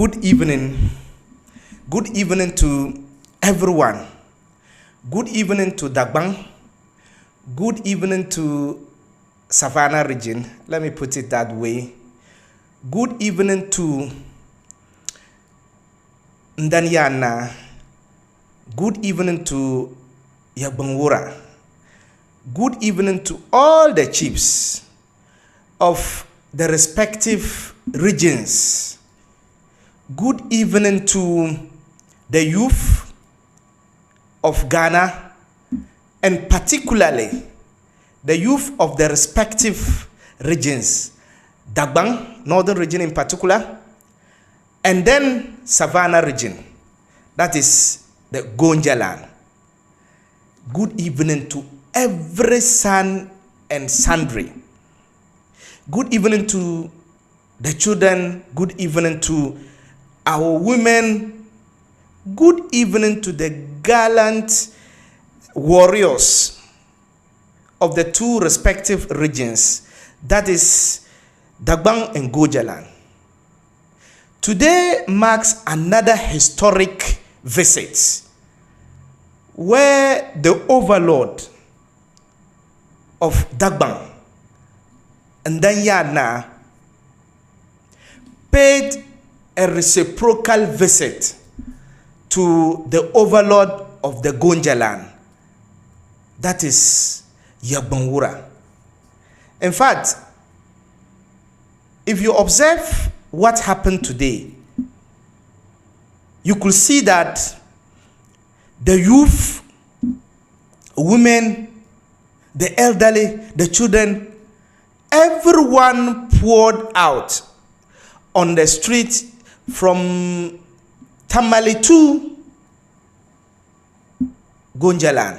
Good evening. Good evening to everyone. Good evening to Dagbang. Good evening to Savannah region. Let me put it that way. Good evening to Ndanyana. Good evening to Yagbangwura. Good evening to all the chiefs of the respective regions. Good evening to the youth of Ghana, and particularly the youth of the respective regions, Dagbang, northern region in particular, and then Savannah region, that is the Gonja land. Good evening to every son and sundry. Good evening to the children. Good evening to our women. Good evening to the gallant warriors of the two respective regions, that is Dagbang and Gonja land. Today marks another historic visit where the overlord of Dagbang and Danyana paid a reciprocal visit to the overlord of the Gonja land, that is Yagbangwura. In fact, if you observe what happened today, you could see that the youth, women, the elderly, the children, everyone poured out on the street from Tamale to Gonja land.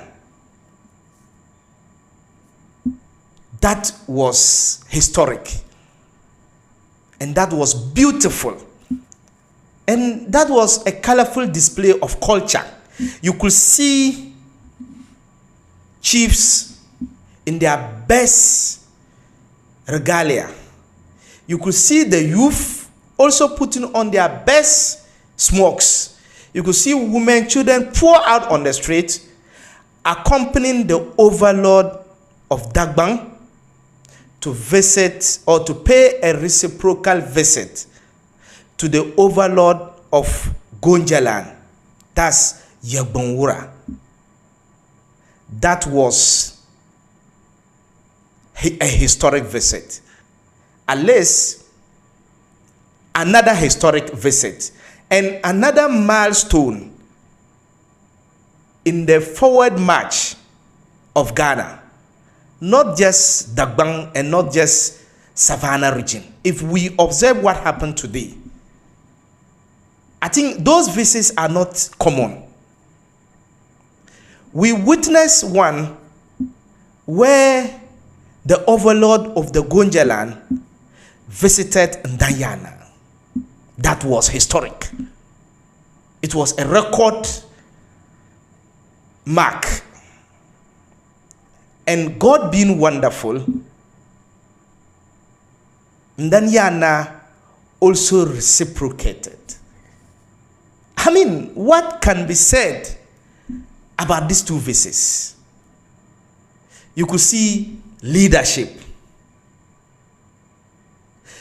That was historic, and that was beautiful, and that was a colorful display of culture. You could see chiefs in their best regalia. You could see the youth also putting on their best smokes. You could see women, children pour out on the street, accompanying the overlord of Dagbang to visit or to pay a reciprocal visit to the overlord of Gonja land, that's Yagbangwura. That was a historic visit. At least another historic visit and another milestone in the forward march of Ghana. Not just Dagbang and not just Savannah region. If we observe what happened today, I think those visits are not common. We witnessed one where the overlord of the Gonja land visited Ndanyana. That was historic. It was a record mark. And God being wonderful, Ndanyana also reciprocated. I mean, what can be said about these two visits? You could see leadership.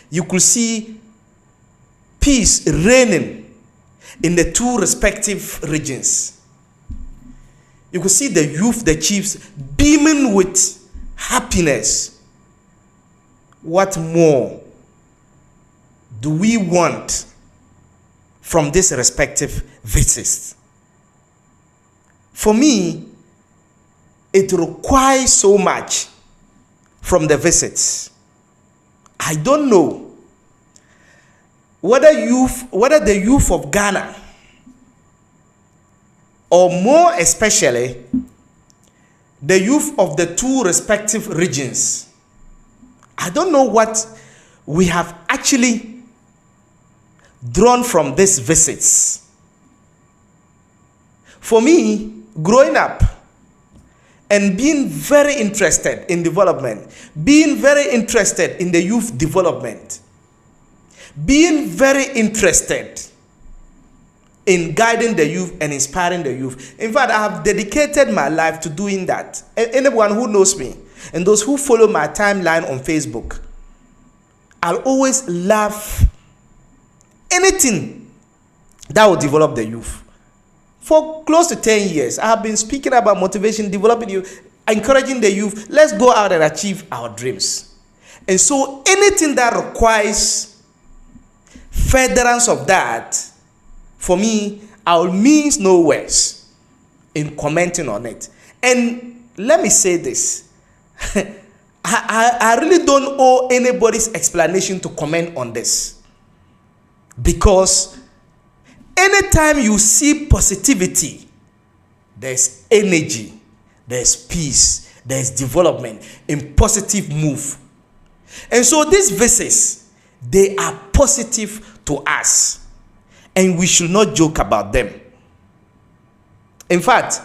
You could see peace reigning in the two respective regions. You could see the youth, the chiefs, beaming with happiness. What more do we want from these respective visits? For me, it requires so much from the visits. I don't know whether the youth of Ghana, or more especially the youth of the two respective regions, I don't know what we have actually drawn from these visits. For me, growing up and being very interested in development, being very interested in the youth development, being very interested in guiding the youth and inspiring the youth. In fact, I have dedicated my life to doing that. Anyone who knows me and those who follow my timeline on Facebook, I'll always love anything that will develop the youth. For close to 10 years, I have been speaking about motivation, developing youth, encouraging the youth. Let's go out and achieve our dreams. And so anything that requires furtherance of that, for me, I'll means no worse in commenting on it. And let me say this. I really don't owe anybody's explanation to comment on this. Because anytime you see positivity, there's energy, there's peace, there's development in positive move. And so these verses, they are positive to us, and we should not joke about them. In fact,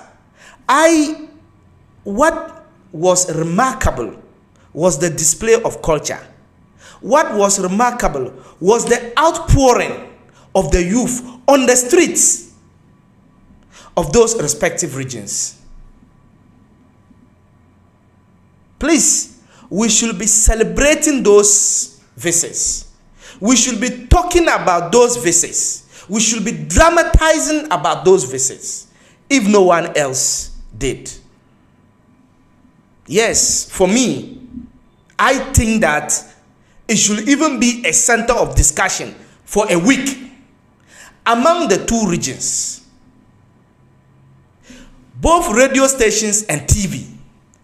what was remarkable was the display of culture. What was remarkable was the outpouring of the youth on the streets of those respective regions. Please, we should be celebrating those verses. We should be talking about those verses. We should be dramatizing about those verses, if no one else did. Yes, for me, I think that it should even be a center of discussion for a week among the two regions, both radio stations and TV.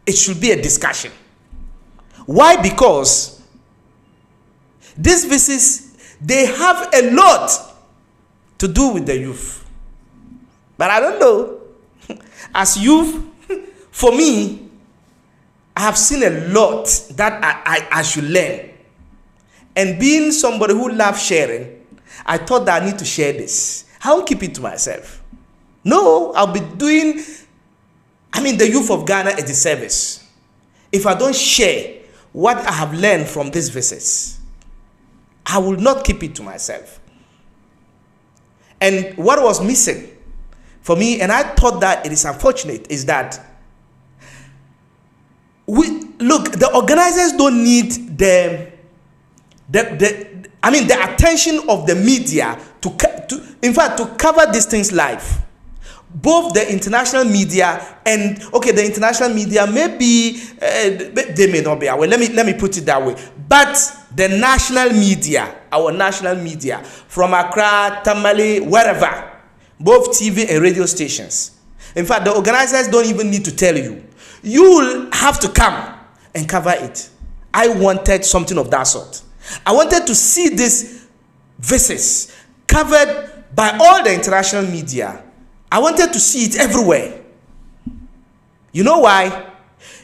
It should be a discussion. Why? Because these verses, they have a lot to do with the youth. But I don't know. As youth, for me, I have seen a lot that I should learn. And being somebody who loves sharing, I thought that I need to share this. I won't keep it to myself. No, I'll be doing, the youth of Ghana a disservice if I don't share what I have learned from these verses. I will not keep it to myself. And what was missing for me, and I thought that it is unfortunate, is that the organizers don't need the attention of the media to cover these things live. Both the international media and the international media maybe they may not be aware. Let me put it that way. But the national media, our national media from Accra, Tamale, wherever, both TV and radio stations. In fact, the organizers don't even need to tell you. You will have to come and cover it. I wanted something of that sort. I wanted to see these verses covered by all the international media. I wanted to see it everywhere. You know why?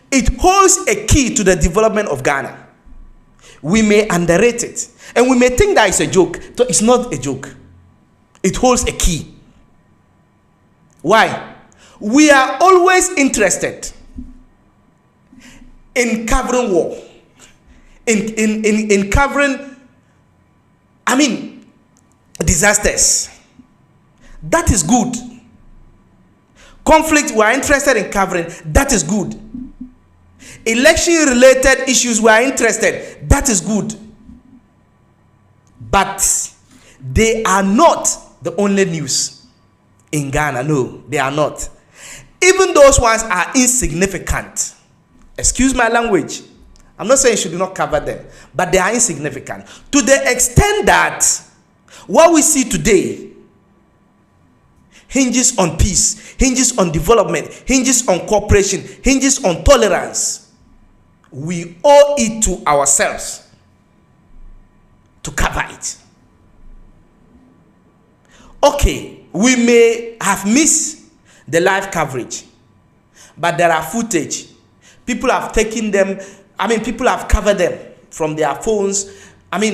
It holds a key to the development of Ghana. We may underrate it, and we may think that it's a joke. It's not a joke. It holds a key. Why? We are always interested in covering war, in covering, disasters. That is good. Conflict, we are interested in covering. That is good. Election-related issues, we are interested. That is good. But they are not the only news in Ghana. No, they are not. Even those ones are insignificant. Excuse my language. I'm not saying you should not cover them, but they are insignificant. To the extent that what we see today hinges on peace, hinges on development, hinges on cooperation, hinges on tolerance. We owe it to ourselves to cover it. Okay, we may have missed the live coverage, but there are footage. People have taken them, people have covered them from their phones,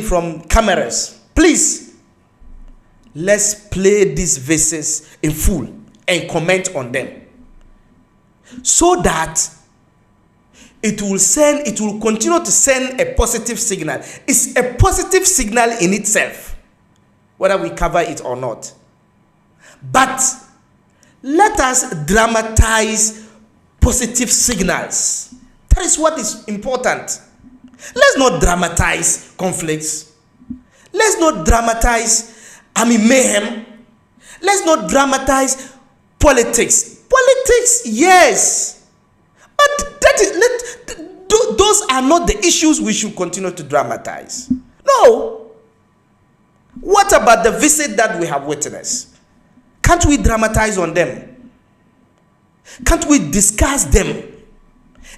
from cameras. Please, let's play these verses in full and comment on them, so that it will continue to send a positive signal. It's a positive signal in itself, whether we cover it or not. But let us dramatize positive signals. That is what is important. Let's not dramatize conflicts. Let's not dramatize mayhem. Let's not dramatize politics. Politics, yes. But those are not the issues we should continue to dramatize. No. What about the visit that we have witnessed? Can't we dramatize on them? Can't we discuss them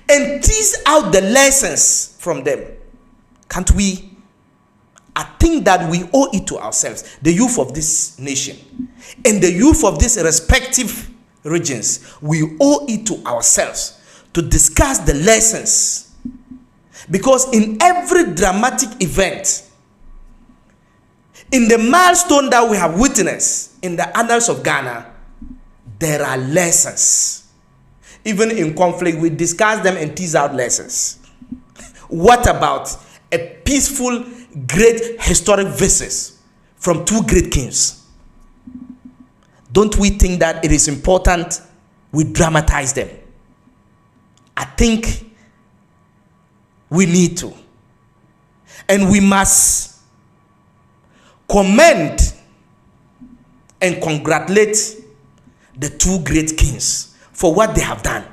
and tease out the lessons from them? Can't we? I think that we owe it to ourselves, the youth of this nation and the youth of these respective regions. We owe it to ourselves to discuss the lessons, because in every dramatic event, in the milestone that we have witnessed in the annals of Ghana, there are lessons. Even in conflict, we discuss them and tease out lessons. What about a peaceful, great historic visit from two great kings? Don't we think that it is important we dramatize them? I think we need to. And we must commend and congratulate the two great kings for what they have done.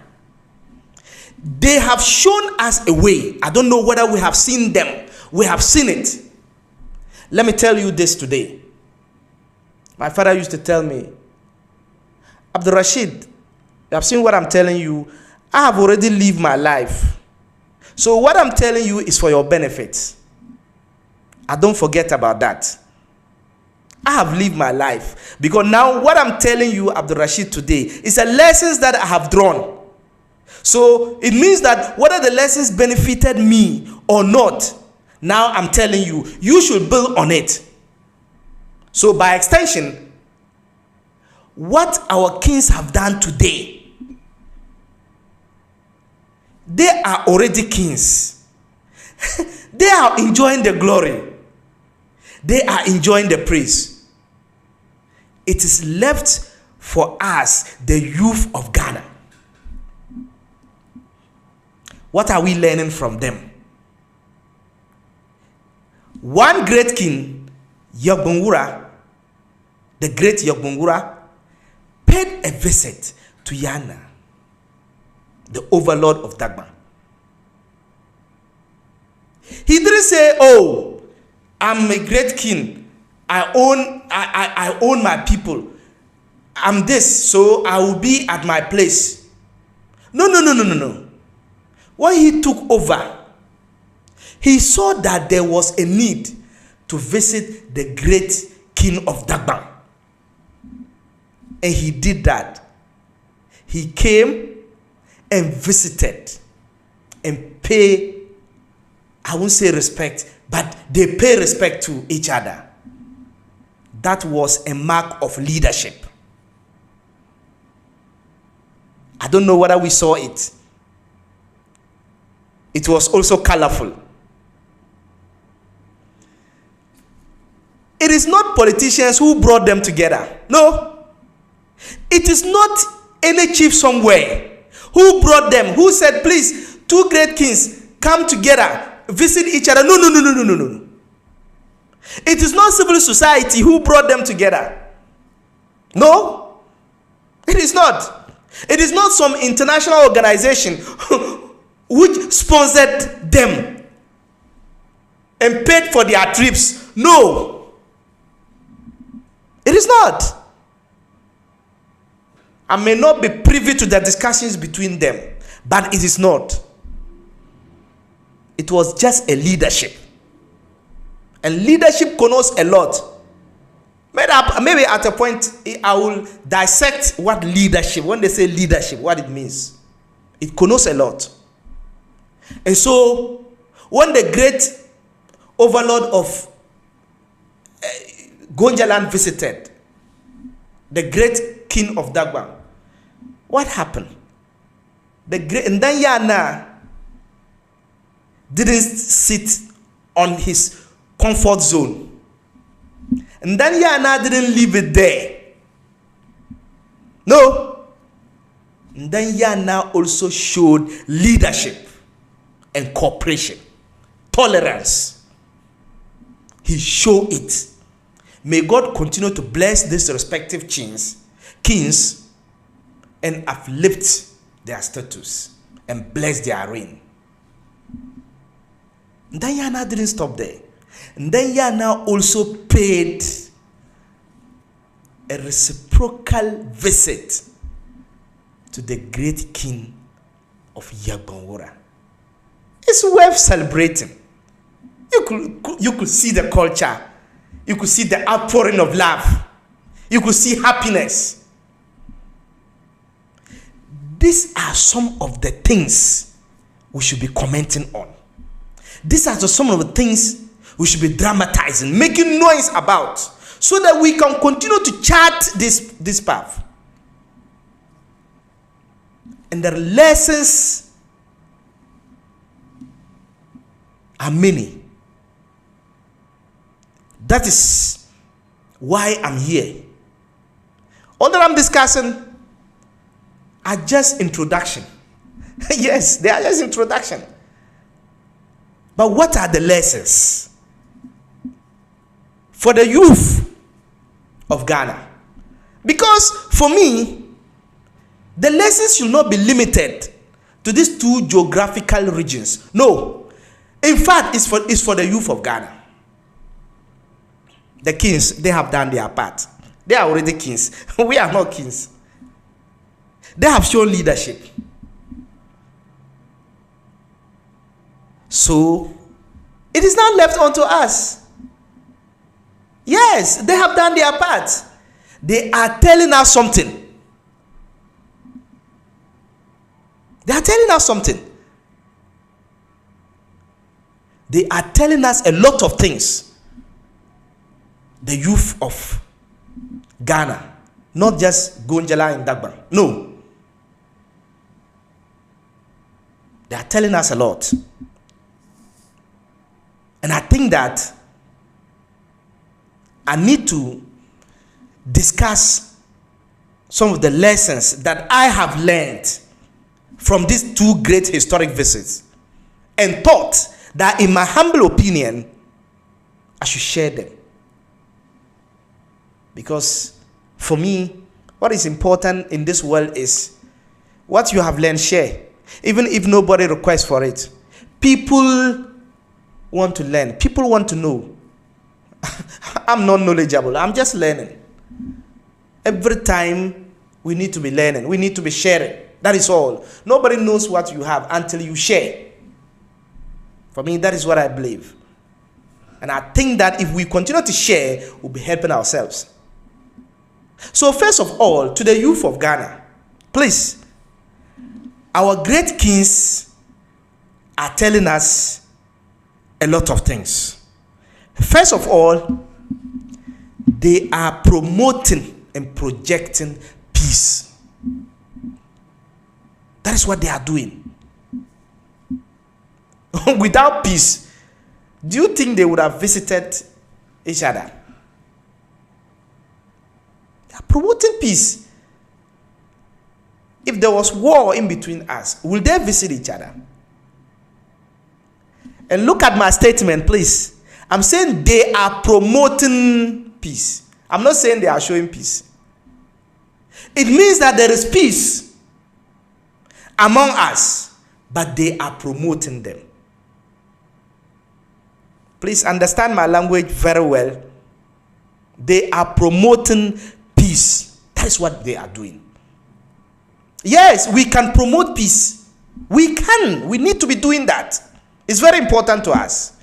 They have shown us a way. I don't know whether we have seen them. We have seen it. Let me tell you this today. My father used to tell me, Abdul Rashid, you have seen what I'm telling you. I have already lived my life. So what I'm telling you is for your benefit. I don't forget about that. I have lived my life. Because now what I'm telling you, Abdul Rashid, today is a lessons that I have drawn. So it means that whether the lessons benefited me or not, now I'm telling you, you should build on it. So by extension, what our kings have done today, they are already kings. They are enjoying the glory. They are enjoying the praise. It is left for us, the youth of Ghana. What are we learning from them? One great king, 𝐿, the great 𝐿, paid a visit to Yana, the overlord of Dagba. He didn't say, oh, I'm a great king. I own my people. I'm this, so I will be at my place. No. When he took over, he saw that there was a need to visit the great king of Dagba. And he did that. He came and visited and pay, I won't say respect, but they pay respect to each other. That was a mark of leadership. I don't know whether we saw it. It was also colorful. It is not politicians who brought them together. No. It is not any chief somewhere who brought them, who said, please, two great kings come together, visit each other. No. It is not civil society who brought them together. No, it is not. It is not some international organization which sponsored them and paid for their trips. No, it is not. I may not be privy to the discussions between them, but it is not. It was just a leadership. And leadership connotes a lot. Maybe at a point, I will dissect what leadership, when they say leadership, what it means. It connotes a lot. And so, when the great overlord of Gonjaland visited, the great king of Dagba, what happened? The great Ndanyana didn't sit on his comfort zone. Ndanyana didn't leave it there. No. Ndanyana also showed leadership and cooperation, tolerance. He showed it. May God continue to bless these respective kings and uplift their status and bless their reign. Ndanyana didn't stop there. Ndanyana also paid a reciprocal visit to the great king of Yagbonwora. It's worth celebrating. You could see the culture. You could see the outpouring of love. You could see happiness. These are some of the things we should be commenting on. These are some of the things we should be dramatizing, making noise about, so that we can continue to chart this path. And the lessons are many. That is why I'm here. All that I'm discussing are just introduction. Yes, they are just introduction. But what are the lessons for the youth of Ghana? Because for me, the lessons should not be limited to these two geographical regions. No. In fact, it's for the youth of Ghana. The kings, they have done their part. They are already kings. We are not kings. They have shown leadership. So, it is not left unto us. Yes, they have done their part. They are telling us something. They are telling us something. They are telling us a lot of things. The youth of Ghana, not just Gonjala and Dagbang. No. They are telling us a lot. And I think that I need to discuss some of the lessons that I have learned from these two great historic visits, and thought that, in my humble opinion, I should share them. Because for me, what is important in this world is what you have learned, share. Even if nobody requests for it. People want to learn. People want to know. I'm not knowledgeable. I'm just learning. Every time we need to be learning. We need to be sharing. That is all. Nobody knows what you have until you share. For me, that is what I believe. And I think that if we continue to share, we'll be helping ourselves. So first of all, to the youth of Ghana, please, our great kings are telling us a lot of things. First of all, they are promoting and projecting peace. That is what they are doing. Without peace, do you think they would have visited each other? They are promoting peace. If there was war in between us, will they visit each other? And look at my statement, please. I'm saying they are promoting peace. I'm not saying they are showing peace. It means that there is peace among us, but they are promoting them. Please understand my language very well. They are promoting peace. That is what they are doing. Yes, we can promote peace. We can. We need to be doing that. It's very important to us.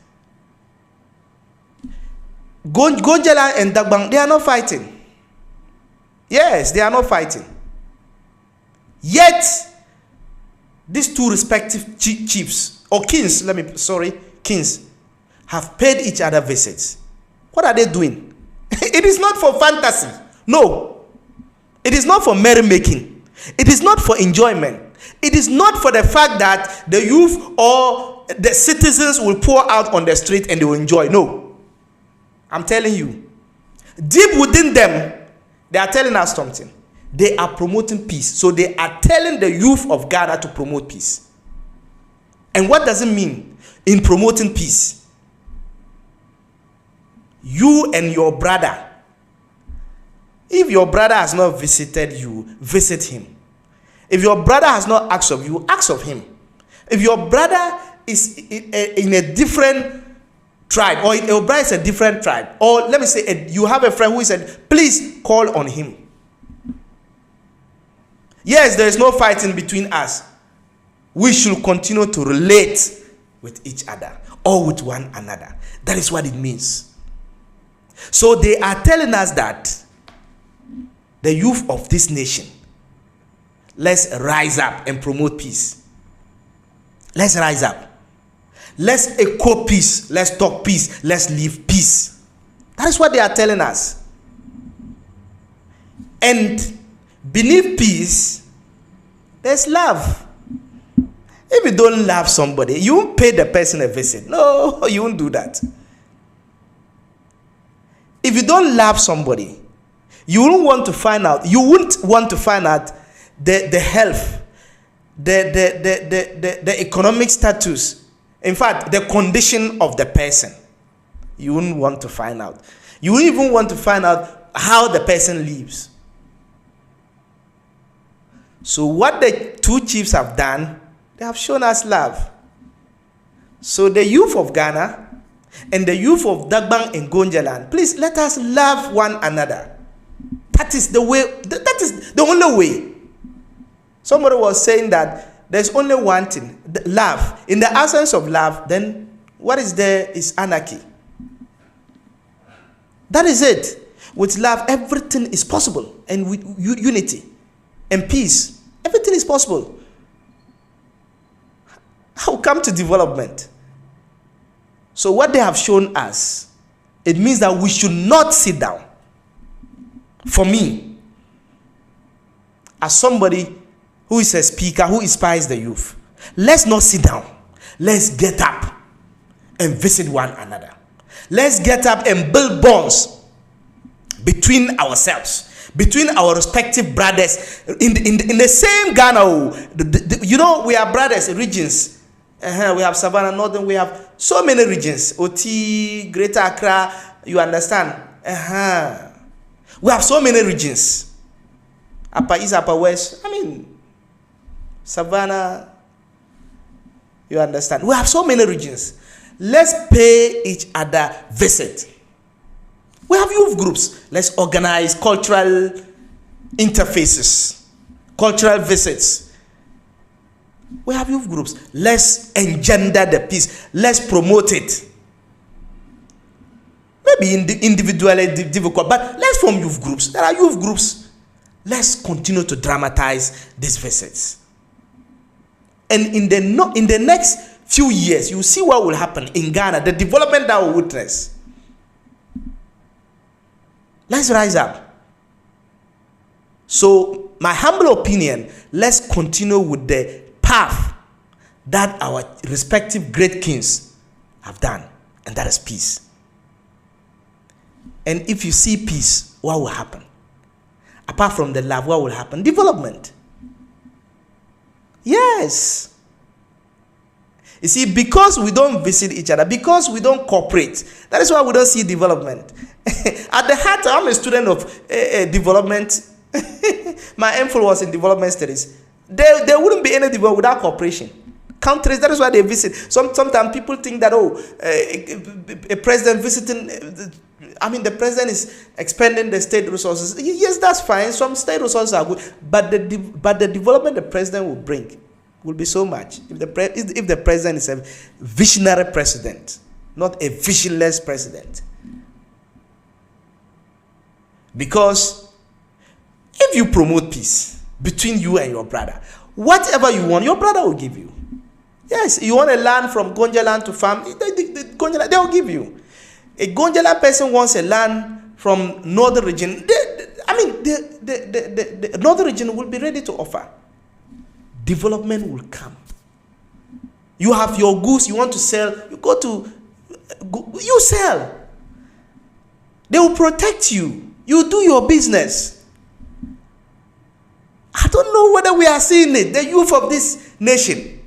Gonjala and Dagbang, they are not fighting. Yes, they are not fighting. Yet, these two respective chiefs, or kings, kings, have paid each other visits. What are they doing? It is not for fantasy. No. It is not for merrymaking. It is not for enjoyment. It is not for the fact that the youth or the citizens will pour out on the street and they will enjoy. No. I'm telling you. Deep within them, they are telling us something. They are promoting peace. So they are telling the youth of Ghana to promote peace. And what does it mean in promoting peace? You and your brother, if your brother has not visited you, visit him. If your brother has not asked of you, ask of him. If your brother is in a different tribe, or your brother is a different tribe, or let me say you have a friend who said, please call on him. Yes, there is no fighting between us. We should continue to relate with each other or with one another. That is what it means. So they are telling us that the youth of this nation, let's rise up and promote peace. Let's rise up. Let's echo peace. Let's talk peace. Let's live peace. That is what they are telling us. And beneath peace, there's love. If you don't love somebody, you won't pay the person a visit. No, you won't do that. If you don't love somebody, you won't want to find out. You won't want to find out the health, the economic status. In fact, the condition of the person. You wouldn't want to find out. You wouldn't even want to find out how the person lives. So what the two chiefs have done, they have shown us love. So the youth of Ghana and the youth of Dagbang and Gonjaland, please let us love one another. That is the way, that is the only way. Somebody was saying that there's only one thing, love. In the absence of love, then what is there is anarchy. That is it. With love, everything is possible. And with unity and peace, everything is possible. How come to development? So what they have shown us, it means that we should not sit down. For me, as somebody who is a speaker, who inspires the youth, let's not sit down. Let's get up and visit one another. Let's get up and build bonds between ourselves, between our respective brothers in the same Ghana. You know, we are brothers, regions. We have Savannah, Northern, we have so many regions. OT, Greater Accra, you understand? We have so many regions. Upper East, Upper West, I mean, Savannah, you understand? We have so many regions. Let's pay each other visit. We have youth groups. Let's organize cultural interfaces, cultural visits. We have youth groups. Let's engender the peace. Let's promote it. Maybe individually difficult, but let's form youth groups. There are youth groups. Let's continue to dramatize these visits. And in the next few years, you see what will happen in Ghana, the development that we witness. Let's rise up. So, my humble opinion, let's continue with the path that our respective great kings have done, and that is peace. And if you see peace, what will happen? Apart from the love, what will happen? Development. Yes. You see, because we don't visit each other, because we don't cooperate, that is why we don't see development. At the heart, I'm a student of development. My MPhil was in development studies. There wouldn't be any development without cooperation. Countries, that is why they visit. Sometimes people think that, a president visiting, the president is expending the state resources. Yes, that's fine. Some state resources are good. But the development the president will bring will be so much. If the president is a visionary president, not a visionless president. Because if you promote peace between you and your brother, whatever you want, your brother will give you. Yes, you want a land from Gonjaland to farm, they will give you. A Gonjaland person wants a land from northern region, the northern region will be ready to offer. Development will come. You have your goods, you want to sell, you sell. They will protect you. You do your business. I don't know whether we are seeing it, the youth of this nation.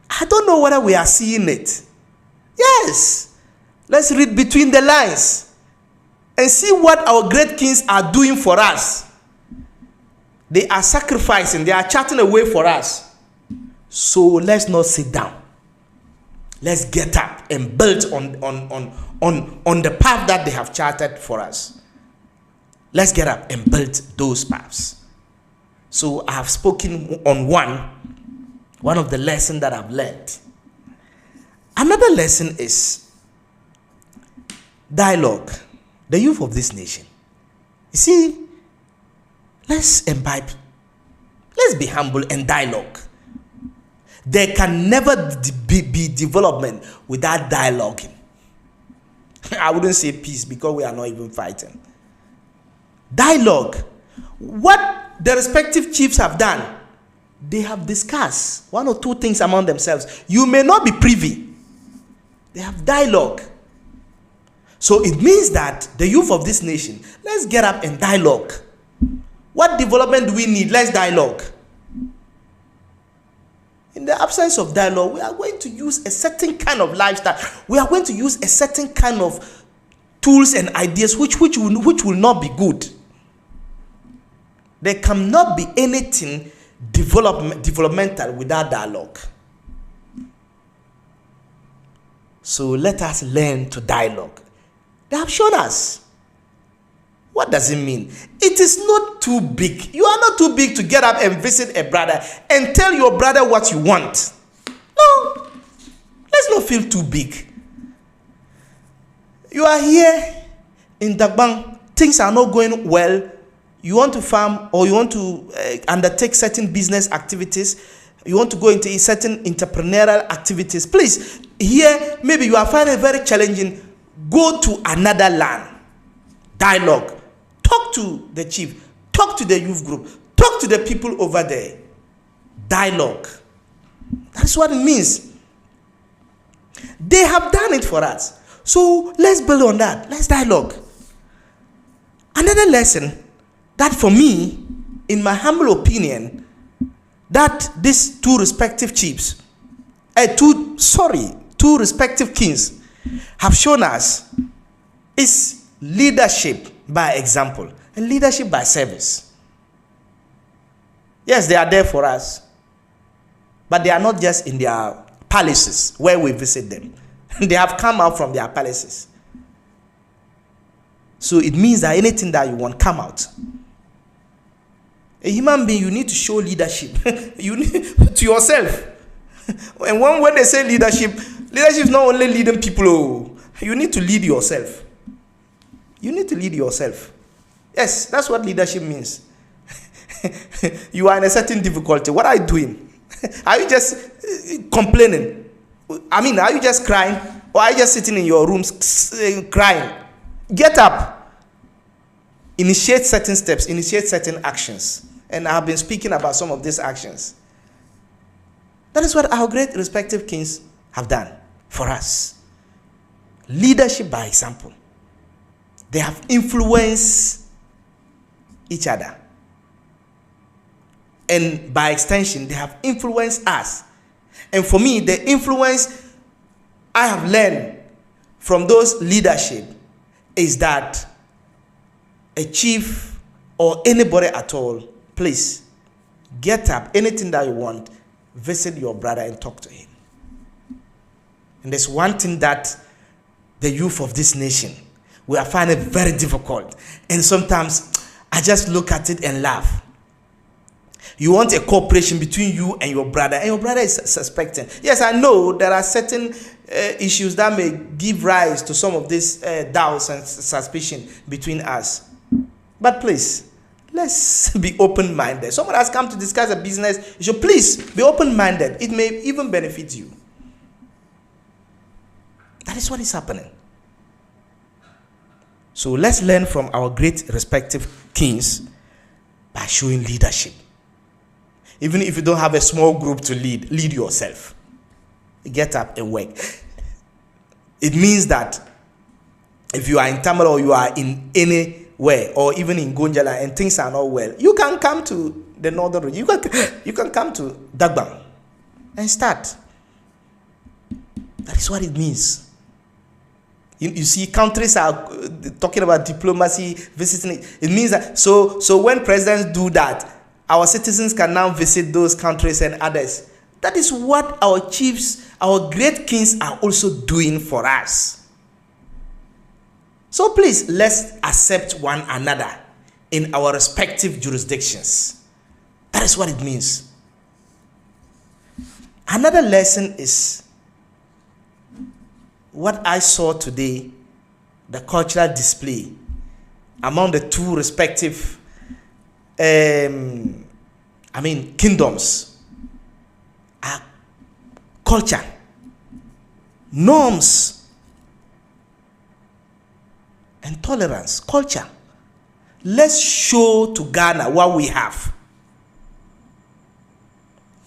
I don't know whether we are seeing it. Yes. Let's read between the lines and see what our great kings are doing for us. They are sacrificing, they are charting a way for us. So let's not sit down. Let's get up and build on the path that they have charted for us. Let's get up and build those paths. So I have spoken on one of the lessons that I've learned. Another lesson is dialogue. The youth of this nation. You see, let's imbibe. Let's be humble and dialogue. There can never be development without dialoguing. I wouldn't say peace because we are not even fighting. Dialogue. What the respective chiefs have done, they have discussed one or two things among themselves. You may not be privy. They have dialogue. So it means that the youth of this nation, let's get up and dialogue. What development do we need? Let's dialogue. In the absence of dialogue, we are going to use a certain kind of lifestyle. We are going to use a certain kind of tools and ideas which will not be good. There cannot be anything developmental without dialogue. So let us learn to dialogue. They have shown us. What does it mean? It is not too big. You are not too big to get up and visit a brother and tell your brother what you want. No. Let's not feel too big. You are here in Dagbang. Things are not going well. You want to farm or you want to undertake certain business activities. You want to go into certain entrepreneurial activities. Please, here, maybe you are finding it very challenging. Go to another land. Dialogue. Talk to the chief. Talk to the youth group. Talk to the people over there. Dialogue. That's what it means. They have done it for us. So let's build on that. Let's dialogue. Another lesson that for me, in my humble opinion, that these two respective chiefs, two respective kings have shown us is leadership by example and leadership by service. Yes, they are there for us, but they are not just in their palaces where we visit them. They have come out from their palaces. So it means that anything that you want, come out. A human being, you need to show leadership. You need to yourself. And when they say leadership is not only leading people. Oh, you need to lead yourself. You need to lead yourself. Yes, that's what leadership means. You are in a certain difficulty. What are you doing? Are you just complaining? I mean, are you just crying? Or are you just sitting in your rooms crying? Get up. Initiate certain steps. Initiate certain actions. And I have been speaking about some of these actions. That is what our great respective kings have done for us. Leadership by example. They have influenced each other. And by extension, they have influenced us. And for me, the influence I have learned from those leadership is that a chief or anybody at all, please get up, anything that you want, visit your brother and talk to him. And there's one thing that the youth of this nation, we are finding it very difficult. And sometimes I just look at it and laugh. You want a cooperation between you and your brother is suspecting. Yes, I know there are certain issues that may give rise to some of these doubts and suspicion between us. But please, let's be open-minded. Someone has come to discuss a business issue. Please be open-minded. It may even benefit you. That is what is happening. So let's learn from our great respective kings by showing leadership. Even if you don't have a small group to lead yourself. Get up and work. It means that if you are in turmoil or you are in any where, or even in Gonjala, and things are not well, you can come to the northern region. You can come to Dagbang and start. That is what it means. You see, countries are talking about diplomacy, visiting. It means that so when presidents do that, our citizens can now visit those countries and others. That is what our chiefs, our great kings are also doing for us. So please, let's accept one another in our respective jurisdictions. That is what it means. Another lesson is what I saw today, the cultural display among the two respective kingdoms. Are culture, norms, and tolerance. Culture. Let's show to Ghana what we have.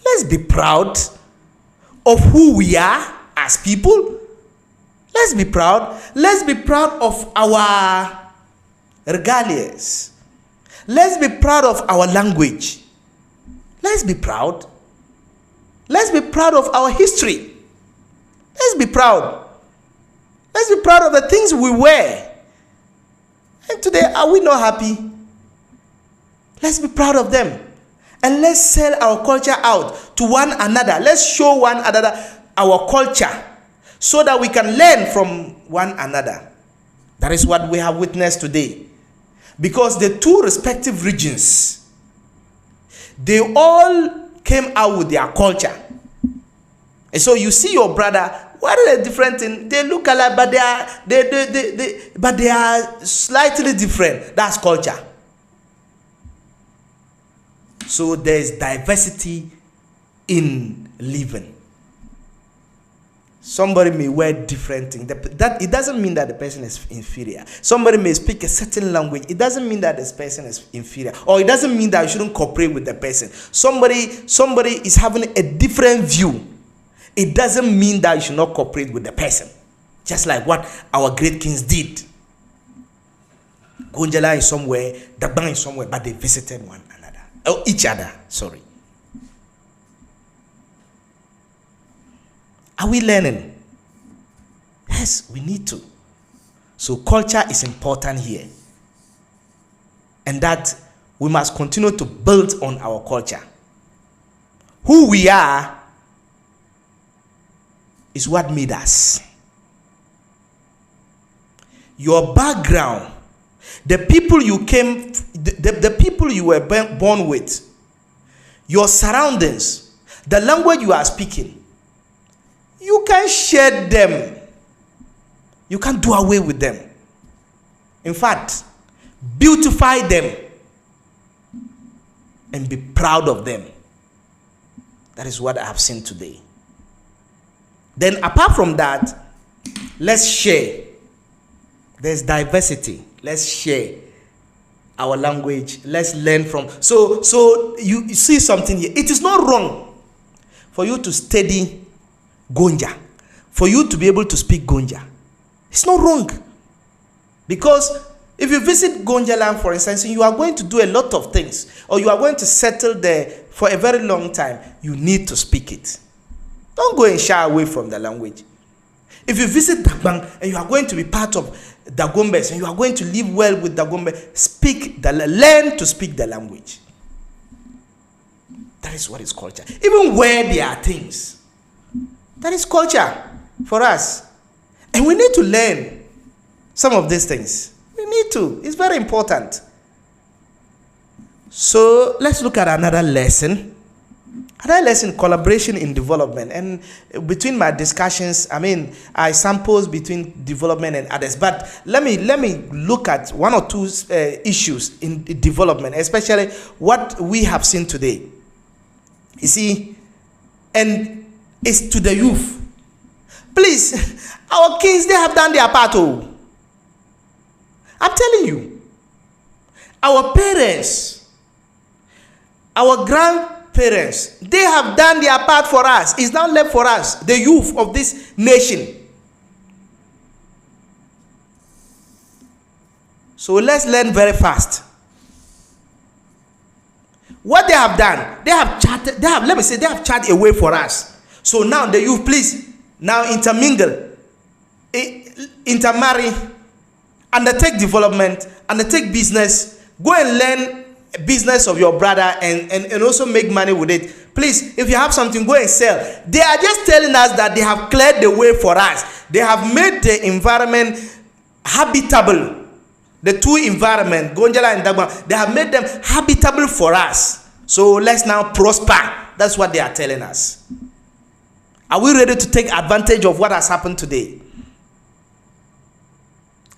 Let's be proud of who we are as people. Let's be proud. Let's be proud of our regalias. Let's be proud of our language. Let's be proud. Let's be proud of our history. Let's be proud. Let's be proud of the things we wear. And today, are we not happy? Let's be proud of them. And let's sell our culture out to one another. Let's show one another our culture so that we can learn from one another. That is what we have witnessed today. Because the two respective regions, they all came out with their culture. And so you see your brother, what are the different things? They look alike, but they are slightly different. That's culture. So there is diversity in living. Somebody may wear different things. That it doesn't mean that the person is inferior. Somebody may speak a certain language. It doesn't mean that this person is inferior. Or it doesn't mean that you shouldn't cooperate with the person. Somebody is having a different view. It doesn't mean that you should not cooperate with the person. Just like what our great kings did. Gonjala is somewhere, Dagbang is somewhere, but they visited one another. Or each other, sorry. Are we learning? Yes, we need to. So culture is important here. And that we must continue to build on our culture. Who we are is what made us. Your background, the people you came, the people you were born with, your surroundings, the language you are speaking, you can share them. You can't do away with them. In fact, beautify them and be proud of them. That is what I have seen today. Then apart from that, let's share. There's diversity. Let's share our language. Let's learn from. So you see something here. It is not wrong for you to study Gonja, for you to be able to speak Gonja. It's not wrong. Because if you visit Gonja land, for instance, you are going to do a lot of things, or you are going to settle there for a very long time, you need to speak it. Don't go and shy away from the language. If you visit Dagbang and you are going to be part of Dagombes and you are going to live well with Dagombe, learn to speak the language. That is what is culture. Even where there are things, that is culture for us. And we need to learn some of these things. We need to. It's very important. So let's look at another lesson. Another lesson, collaboration in development. And between my discussions, I samples between development and others. But let me look at one or two issues in development, especially what we have seen today. You see, and it's to the youth. Please, our kids, they have done their part. Oh, I'm telling you, our parents, our grandparents, they have done their part for us. It's now left for us, the youth of this nation. So let's learn very fast. What they have done, they have charted a way for us. So now the youth, please, now intermingle, intermarry, undertake development, undertake business, go and learn business of your brother and also make money with it. Please, if you have something, go and sell. They are just telling us that they have cleared the way for us. They have made the environment habitable. The two environment, Gonjala and Dagma, they have made them habitable for us. So let's now prosper. That's what they are telling us. Are we ready to take advantage of what has happened today?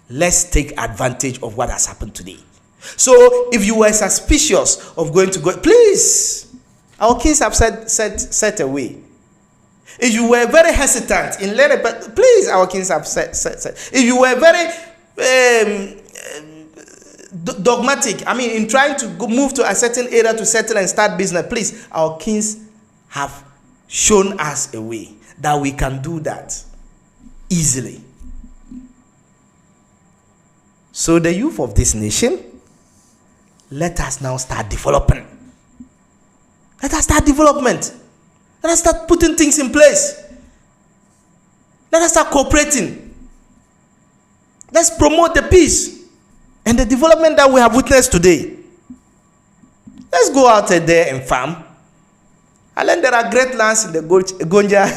Let's take advantage of what has happened today. So if you were suspicious of going to God, please, our kings have set away. If you were very hesitant in learning, but please, our kings have set. If you were very dogmatic, I mean, in trying to move to a certain area to settle and start business, please, our kings have shown us a way that we can do that easily. So the youth of this nation, let us now start developing. Let us start development. Let us start putting things in place. Let us start cooperating. Let's promote the peace and the development that we have witnessed today. Let's go out there and farm. And then there are great lands in the Gonja.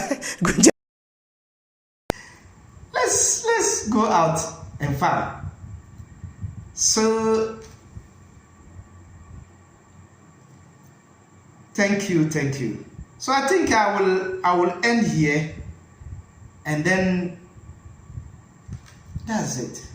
Let's go out and farm. So thank you. So I think I will end here, and then that's it.